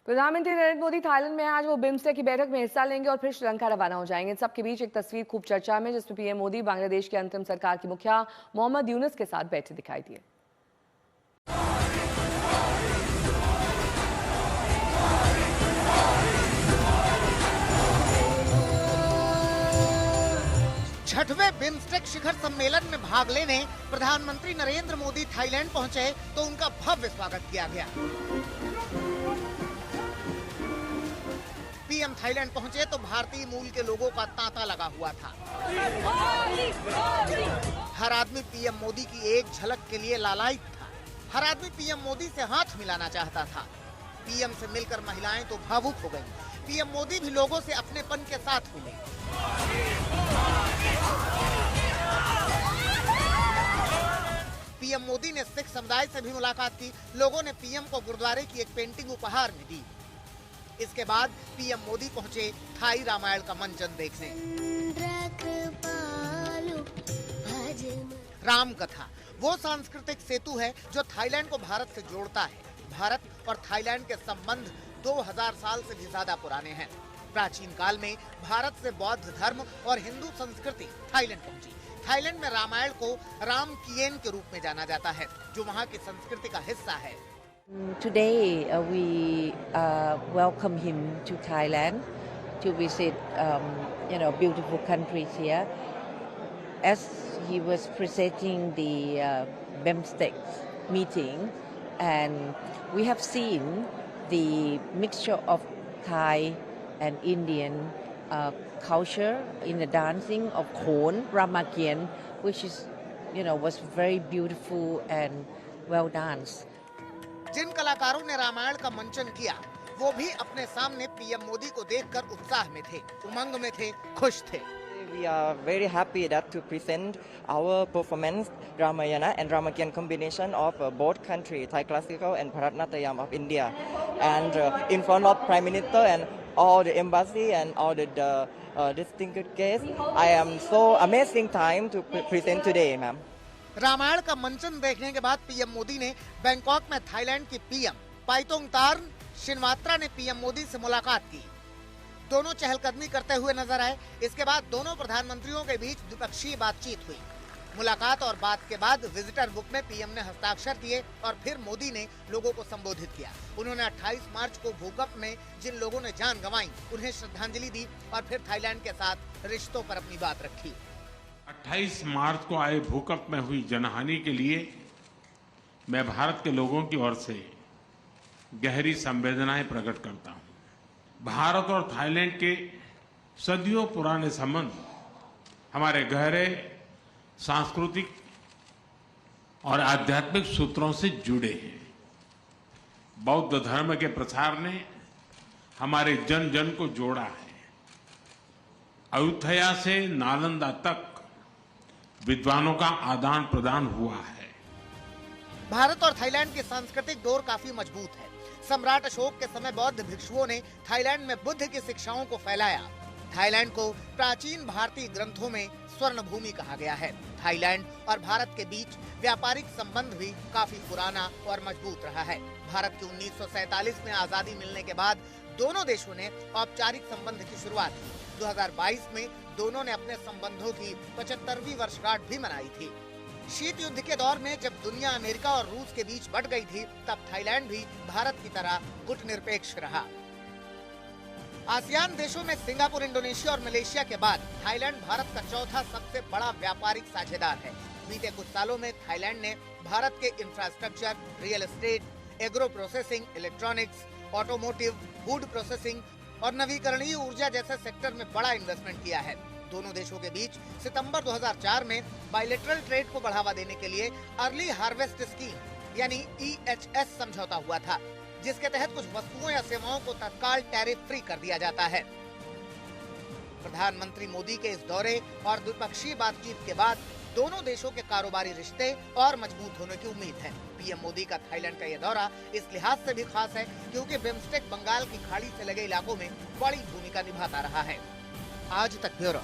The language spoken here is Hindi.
प्रधानमंत्री नरेंद्र मोदी थाईलैंड में हैं। आज वो बिम्स्टेक की बैठक में हिस्सा लेंगे और फिर श्रीलंका रवाना हो जाएंगे। इन सबके बीच एक तस्वीर खूब चर्चा में, जिसमें पीएम मोदी बांग्लादेश की अंतरिम सरकार के मुखिया मोहम्मद यूनुस के साथ बैठे दिखाई दिए। छठवें बिम्स्टेक शिखर सम्मेलन में भाग लेने प्रधानमंत्री नरेंद्र मोदी थाईलैंड पहुंचे तो उनका भव्य स्वागत किया गया। पीएम थाईलैंड पहुंचे तो भारतीय मूल के लोगों का तांता लगा हुआ था। हर आदमी पीएम मोदी की एक झलक के लिए लालायित था। हर आदमी पीएम मोदी से हाथ मिलाना चाहता था। पीएम से मिलकर महिलाएं तो भावुक हो गईं। पीएम मोदी भी लोगों से अपनेपन के साथ मिले। पीएम मोदी ने सिख समुदाय से भी मुलाकात की। लोगों ने पीएम को गुरुद्वारे की एक पेंटिंग उपहार में दी। इसके बाद पीएम मोदी पहुंचे थाई रामायण का मंचन देखने। राम कथा वो सांस्कृतिक सेतु है जो थाईलैंड को भारत से जोड़ता है। भारत और थाईलैंड के संबंध 2000 साल से भी ज्यादा पुराने हैं। प्राचीन काल में भारत से बौद्ध धर्म और हिंदू संस्कृति थाईलैंड पहुंची। थाईलैंड में रामायण को राम किएन के रूप में जाना जाता है, जो वहाँ की संस्कृति का हिस्सा है। Today we welcome him to Thailand to visit beautiful countries here. As he was presenting the BIMSTEC meeting, and we have seen the mixture of Thai and Indian culture in the dancing of Khon, Ramakian, which is, was very beautiful and well danced. जिन कलाकारों ने रामायण का मंचन किया, वो भी अपने सामने पीएम मोदी को देखकर उत्साह में थे, उमंग में थे, खुश थे। We are very happy that to present our performance Ramayana and Ramakian combination of both countries, Thai classical and Bharatanatyam of India, and in front of Prime Minister and all the embassy and all the distinguished guests. I am so amazing time to present today, ma'am. Ramayan का मंचन देखने के बाद पीएम मोदी ने बैंकॉक में थाईलैंड की पीएम पाइतोंगतार्न शिनवात्रा ने पीएम मोदी से मुलाकात की। दोनों चहलकदमी करते हुए नजर आए। इसके बाद दोनों प्रधानमंत्रियों के बीच द्विपक्षीय बातचीत हुई। मुलाकात और बात के बाद विजिटर बुक में पीएम ने हस्ताक्षर किए और फिर मोदी ने लोगों को संबोधित किया। उन्होंने 28 मार्च को भूकंप में जिन लोगों ने जान गंवाई, उन्हें श्रद्धांजलि दी और फिर थाईलैंड के साथ रिश्तों पर अपनी बात रखी। 28 मार्च को आए भूकंप में हुई जनहानि के लिए मैं भारत के लोगों की ओर से गहरी संवेदनाएं प्रकट करता हूं। भारत और थाईलैंड के सदियों पुराने संबंध हमारे गहरे सांस्कृतिक और आध्यात्मिक सूत्रों से जुड़े हैं। बौद्ध धर्म के प्रसार ने हमारे जन जन को जोड़ा है। अयोध्या से नालंदा तक विद्वानों का आदान प्रदान हुआ है। भारत और थाईलैंड की सांस्कृतिक डोर काफी मजबूत है। सम्राट अशोक के समय बौद्ध भिक्षुओं ने थाईलैंड में बुद्ध की शिक्षाओं को फैलाया। थाईलैंड को प्राचीन भारतीय ग्रंथों में स्वर्ण भूमि कहा गया है। थाईलैंड और भारत के बीच व्यापारिक संबंध भी काफी पुराना और मजबूत रहा है। भारत की 1947 में आजादी मिलने के बाद दोनों देशों ने औपचारिक संबंध की शुरुआत की। 2022 में दोनों ने अपने संबंधों की 75वीं वर्षगांठ भी मनाई थी। शीत युद्ध के दौर में जब दुनिया अमेरिका और रूस के बीच बंट गई थी, तब थाईलैंड भी भारत की तरह गुटनिरपेक्ष रहा। आसियान देशों में सिंगापुर, इंडोनेशिया और मलेशिया के बाद थाईलैंड भारत का चौथा सबसे बड़ा व्यापारिक साझेदार है। बीते कुछ सालों में थाईलैंड ने भारत के infrastructure, real estate, agro processing, electronics, automotive, food processing और नवीकरणीय ऊर्जा जैसे सेक्टर में बड़ा इन्वेस्टमेंट किया है। दोनों देशों के बीच सितंबर 2004 में बायलैटरल ट्रेड को बढ़ावा देने के लिए अर्ली हार्वेस्ट स्कीम यानी EHS समझौता हुआ था, जिसके तहत कुछ वस्तुओं या सेवाओं को तत्काल टैरिफ फ्री कर दिया जाता है। प्रधानमंत्री मोदी के इस दौरे और द्विपक्षीय बातचीत के बाद दोनों देशों के कारोबारी रिश्ते और मजबूत होने की उम्मीद है। पीएम मोदी का थाईलैंड का यह दौरा इस लिहाज से भी खास है क्योंकि बिम्स्टेक बंगाल की खाड़ी से लगे इलाकों में बड़ी भूमिका निभाता रहा है। आज तक ब्यूरो।